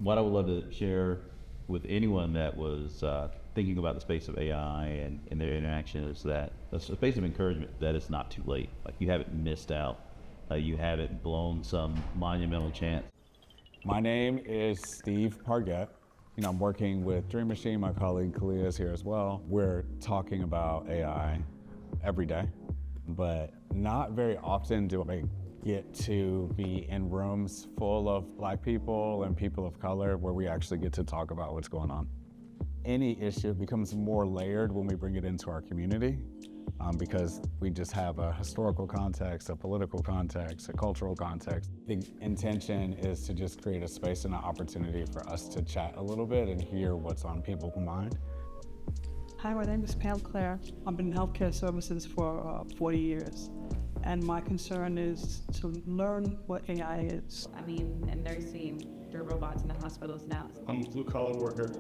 What I would love to share with anyone that was thinking about the space of AI and their interaction is that a space of encouragement that it's not too late. Like you haven't missed out. You haven't blown some monumental chance. My name is Steve Pargett. I'm working with Dream Machine. My colleague Kalia is here as well. We're talking about AI every day, but not very often do I get to be in rooms full of Black people and people of color where we actually get to talk about what's going on. Any issue becomes more layered when we bring it into our community because we just have a historical context, a political context, a cultural context. The intention is to just create a space and an opportunity for us to chat a little bit and hear what's on people's mind. Hi, my name is Pam Claire. I've been in healthcare services for 40 years. And my concern is to learn what AI is. I mean, in nursing, there are robots in the hospitals now. I'm a blue-collar worker,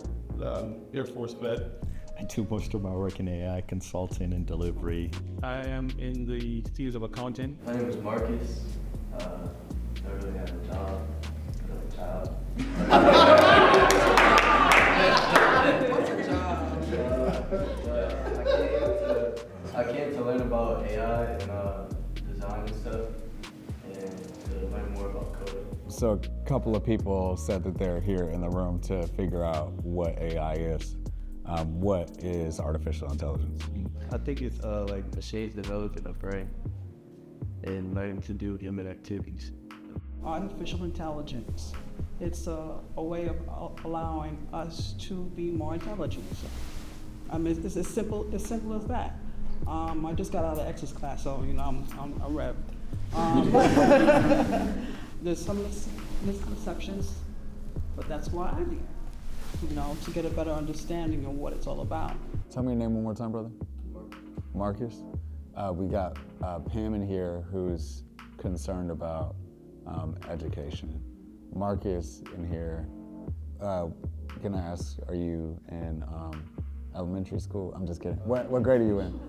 Air Force vet. I do most of my work in AI consulting and delivery. I am in the field of accounting. My name is Marcus. I really have a job. I came to learn about AI and design and stuff, and to learn more about coding. So a couple of people said that they're here in the room to figure out what AI is. What is artificial intelligence? I think it's like machines developing a brain and learning to do human activities. Artificial intelligence, it's a way of allowing us to be more intelligent. I mean, it's as simple as that. I just got out of X's class, so I'm a rev. There's some misconceptions, but that's why I'm here, to get a better understanding of what it's all about. Tell me your name one more time, brother. Marcus. We got Pam in here who's concerned about education. Marcus in here, can I ask, are you in elementary school? I'm just kidding. What grade are you in?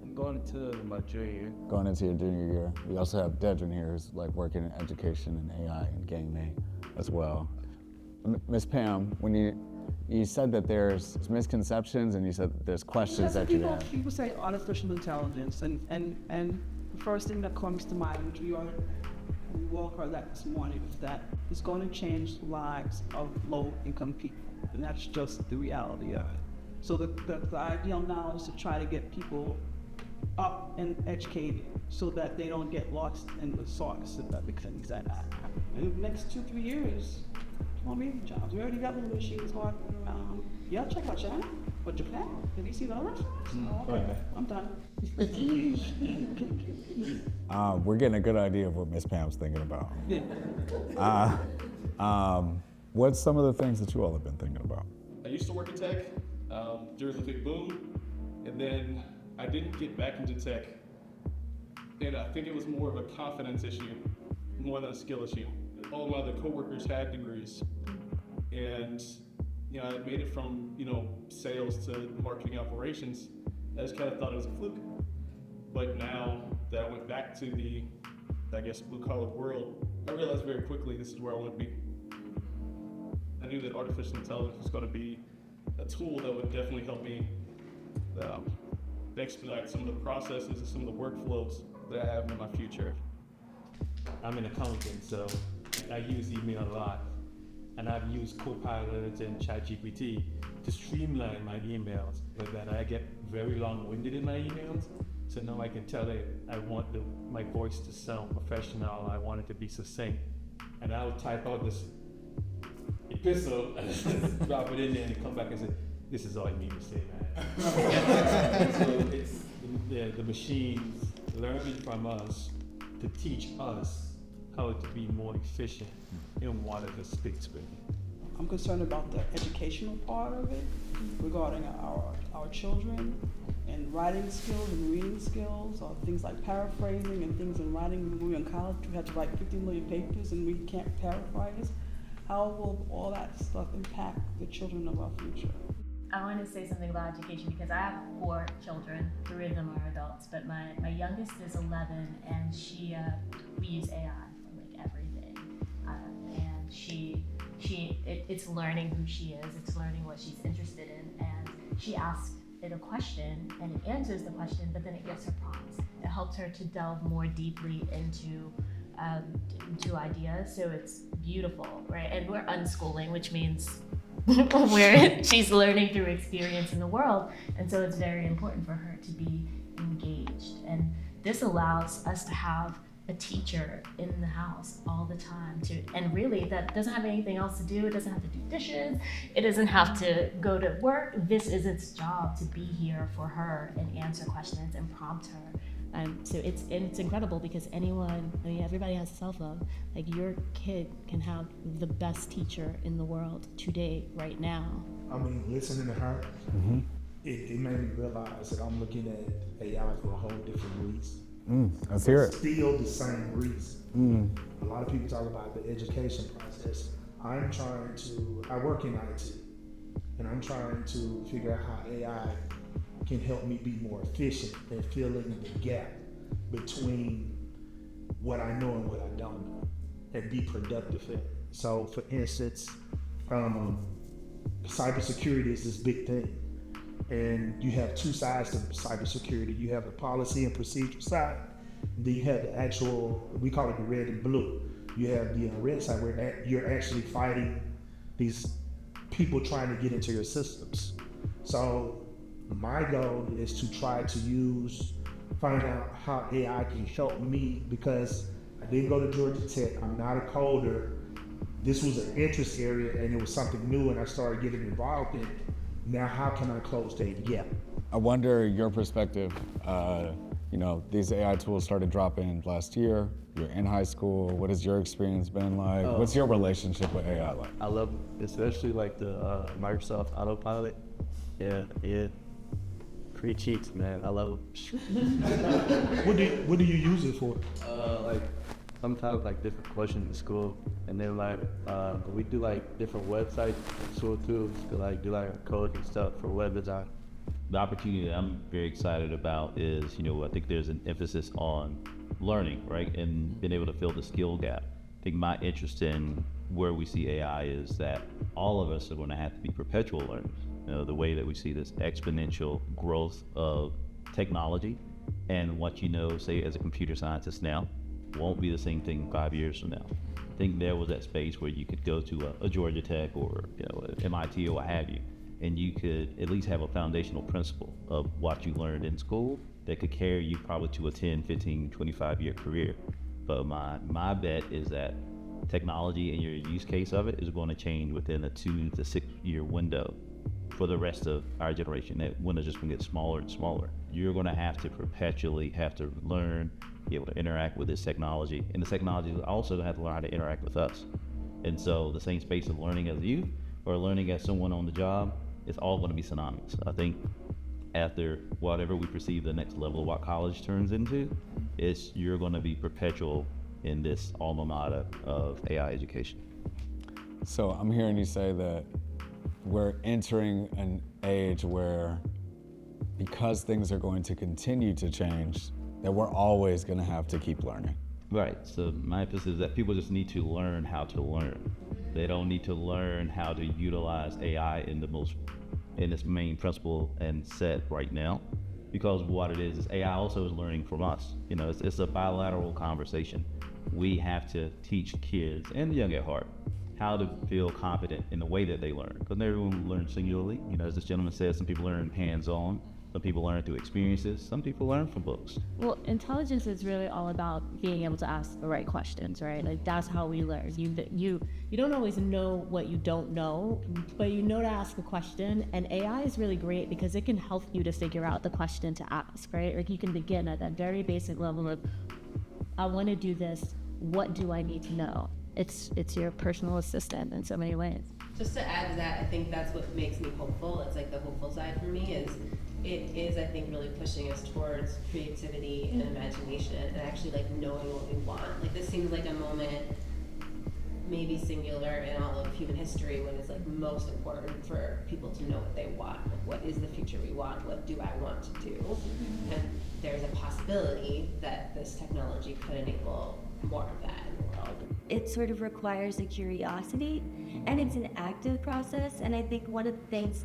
I'm going into my junior year. Going into your junior year. We also have Dedrin here who's like working in education and AI and gaming as well. Miss Pam, when you said that there's misconceptions and you said that there's questions that you have. People say artificial intelligence, and the first thing that comes to mind, which we all heard that this morning, is that it's going to change the lives of low-income people, and that's just the reality of it. So the ideal now is to try to get people up and educated so that they don't get lost in the sauce, if that makes any sense. In the next 2-3 years, jobs. We already got little machines walking around. Yeah, check out China or Japan. Have you seen the restaurants? Oh, okay. I'm done. We're getting a good idea of what Miss Pam's thinking about. What's some of the things that you all have been thinking about? I used to work in tech during the big boom, and then I didn't get back into tech. And I think it was more of a confidence issue, more than a skill issue. All my other coworkers had degrees, and I made it from sales to marketing operations. I just kind of thought it was a fluke. But now that I went back to the, blue-collar world, I realized very quickly this is where I want to be. I knew that artificial intelligence was going to be a tool that would definitely help me expedite some of the processes and some of the workflows that I have in my future. I'm an accountant, so I use email a lot. And I've used Copilot and ChatGPT to streamline my emails, but then I get very long-winded in my emails. So now I can tell it I want my voice to sound professional, I want it to be succinct. And I'll type out this epistle and drop it in there and come back and say, this is all you need to say, man. So it's the machines learning from us to teach us how to be more efficient in what it speaks with. I'm concerned about the educational part of it regarding our children and writing skills and reading skills, or things like paraphrasing and things in writing. When we were in college, we had to write 50 million papers and we can't paraphrase. How will all that stuff impact the children of our future? I want to say something about education because I have 4 children, 3 of them are adults, but my youngest is 11 and we use AI for like everything. And she it's learning who she is, it's learning what she's interested in, and she asks it a question and it answers the question, but then it gives her prompts. It helps her to delve more deeply into ideas, so it's beautiful, right? And we're unschooling, which means she's learning through experience in the world, and so it's very important for her to be engaged. And this allows us to have a teacher in the house all the time and really that doesn't have anything else to do. It doesn't have to do dishes. It doesn't have to go to work. This is its job, to be here for her and answer questions and prompt her. So it's incredible because everybody has a cell phone. Like, your kid can have the best teacher in the world today, right now. I mean, listening to her, it made me realize that I'm looking at AI for a whole different reason. Let's hear it. Still the same reason. A lot of people talk about the education process. I work in IT, and I'm trying to figure out how AI can help me be more efficient and fill in the gap between what I know and what I don't know, and be productive at it. So, for instance, cybersecurity is this big thing. And you have two sides to cybersecurity. You have the policy and procedure side. Then you have the actual, we call it the red and blue. You have the red side where you're actually fighting these people trying to get into your systems. So my goal is to try to find out how AI can help me, because I didn't go to Georgia Tech. I'm not a coder. This was an interest area and it was something new, and I started getting involved in it. Now, how can I close that gap? I wonder your perspective. These AI tools started dropping last year. You're in high school. What has your experience been like? What's your relationship with AI like? I love it, especially like the Microsoft Autopilot. Yeah. Free cheats, man. I love it. What do you use it for? Like sometimes like different questions in school, and then like we do like different websites in school too, to like do like coding stuff for web design. The opportunity that I'm very excited about is, I think there's an emphasis on learning, right? And being able to fill the skill gap. I think my interest in where we see AI is that all of us are going to have to be perpetual learners. The way that we see this exponential growth of technology, and what say as a computer scientist now won't be the same thing 5 years from now. I think there was that space where you could go to a Georgia Tech or MIT or what have you, and you could at least have a foundational principle of what you learned in school that could carry you probably to a 10, 15, 25-year career. But my bet is that technology and your use case of it is going to change within a 2 to 6 year window for the rest of our generation. That window's just going to get smaller and smaller. You're going to have to perpetually learn, be able to interact with this technology, and the technology is also going to have to learn how to interact with us. And so the same space of learning as youth or learning as someone on the job, it's all going to be synonymous. I think after whatever we perceive the next level of what college turns into, you're going to be perpetual in this alma mater of AI education. So I'm hearing you say that we're entering an age where, because things are going to continue to change, that we're always going to have to keep learning. Right. So my emphasis is that people just need to learn how to learn. They don't need to learn how to utilize AI in its main principle and set right now, because what it is AI also is learning from us. It's a bilateral conversation. We have to teach kids and the young at heart how to feel confident in the way that they learn, because everyone learns singularly. As this gentleman said, some people learn hands-on, some people learn through experiences, some people learn from books. Well, intelligence is really all about being able to ask the right questions, right? Like, that's how we learn. You don't always know what you don't know, but you know to ask a question. And AI is really great because it can help you to figure out the question to ask, right? Like, you can begin at that very basic level of, I want to do this. What do I need to know? It's your personal assistant in so many ways. Just to add to that, I think that's what makes me hopeful. It's like the hopeful side for me is I think really pushing us towards creativity and imagination and actually like knowing what we want. Like, this seems like a moment maybe singular in all of human history when it's like most important for people to know what they want. Like, what is the future we want? What do I want to do? And there's a possibility that this technology could enable more of that in the world. It sort of requires a curiosity, and it's an active process. And I think one of the things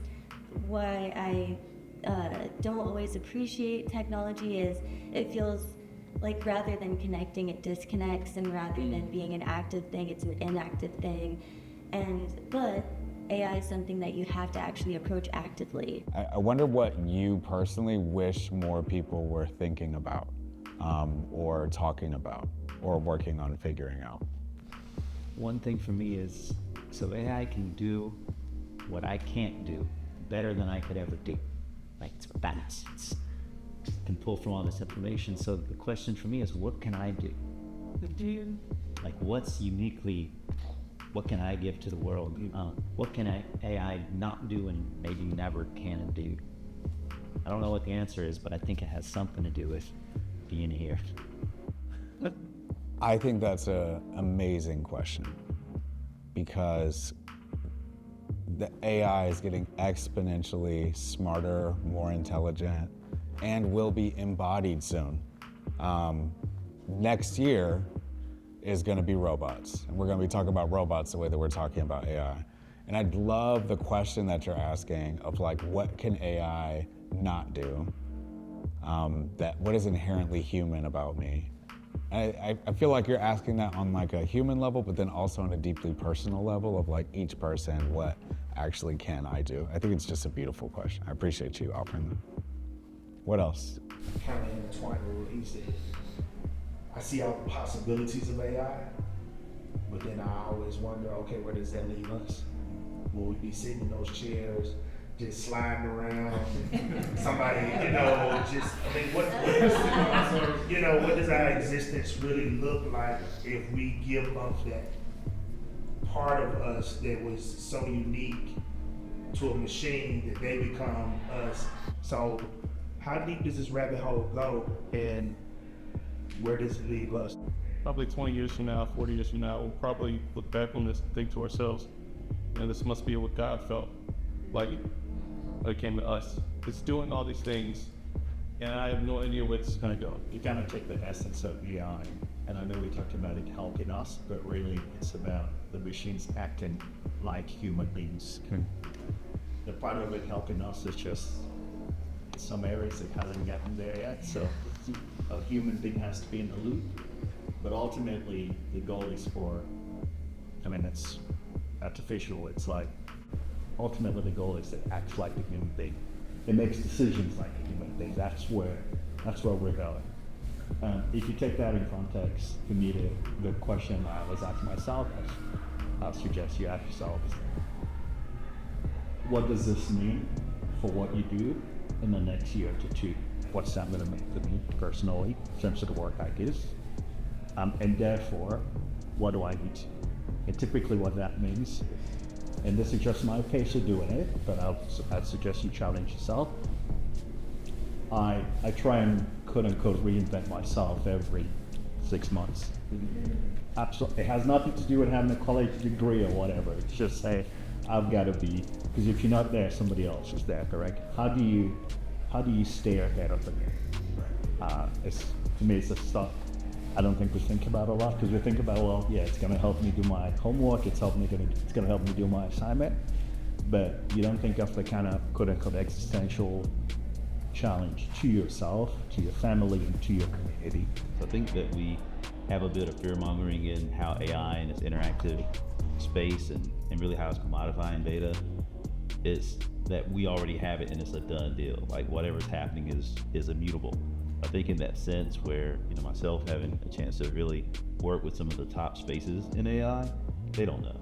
why I don't always appreciate technology is it feels like rather than connecting, it disconnects, and rather than being an active thing, it's an inactive thing. But AI is something that you have to actually approach actively. I wonder what you personally wish more people were thinking about, or talking about, or working on figuring out. One thing for me is, so AI can do what I can't do better than I could ever do. Like, it's fast, it can pull from all this information. So the question for me is, what can I do? Like, what's uniquely, what can I give to the world? What can AI not do and maybe never can do? I don't know what the answer is, but I think it has something to do with being here. I think that's an amazing question, because the AI is getting exponentially smarter, more intelligent, and will be embodied soon. Next year is going to be robots, and we're going to be talking about robots the way that we're talking about AI. And I'd love the question that you're asking of, like, what can AI not do? What is inherently human about me? I feel like you're asking that on like a human level, but then also on a deeply personal level of like each person, what actually can I do? I think it's just a beautiful question. I appreciate you offering that. What else? Kind of intertwined with what he said. I see all the possibilities of AI, but then I always wonder, okay, where does that leave us? Will we be sitting in those chairs, just sliding around? Somebody, just, I mean, what does our existence really look like if we give up that part of us that was so unique to a machine that they become us? So how deep does this rabbit hole go, and where does it leave us? Probably 20 years from now, 40 years from now, we'll probably look back on this and think to ourselves, this must be what God felt like when it came to us. It's doing all these things, and I have no idea where it's gonna go. You kind of take the essence of AI, and I know we talked about it helping us, but really it's about the machines acting like human beings. The part of it helping us is just in some areas it hasn't gotten there yet, so a human being has to be in the loop. But ultimately, the goal is it's artificial. It's like, ultimately the goal is to act like a human being. It makes decisions like a human being. That's where we're going. If you take that in context, for me, the question I was asking myself, I suggest you ask yourself, what does this mean for what you do in the next year to two? What's that going to mean for me personally, in terms of the work I do? And therefore, what do I need to? And typically what that means, and this is just my pace of doing it, but I'd suggest you challenge yourself. I try and quote unquote reinvent myself every 6 months. Absolutely, it has nothing to do with having a college degree or whatever. It's just say, I've got to be, because if you're not there, somebody else is there, correct? How do you stay ahead of the game? To me, it's a stuff I don't think we think about a lot, because we think about, well, yeah, it's going to help me do my homework, it's going to help me do my assignment, but you don't think of the kind of quote-unquote existential challenge to yourself, to your family, and to your community. I think that we have a bit of fear-mongering in how AI and its interactive space and really how it's commodifying data is that we already have it and it's a done deal. Like, whatever's happening is immutable. I think in that sense where, myself having a chance to really work with some of the top spaces in AI, they don't know,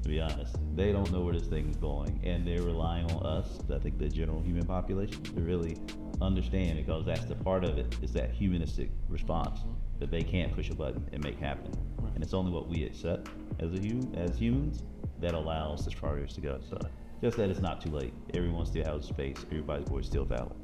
to be honest. They don't know where this thing is going, and they're relying on us, I think the general human population, to really understand, because that's the part of it, is that humanistic response that they can't push a button and make happen. And it's only what we accept as humans that allows this progress to go. So just that it's not too late. Everyone still has space, everybody's voice still valid.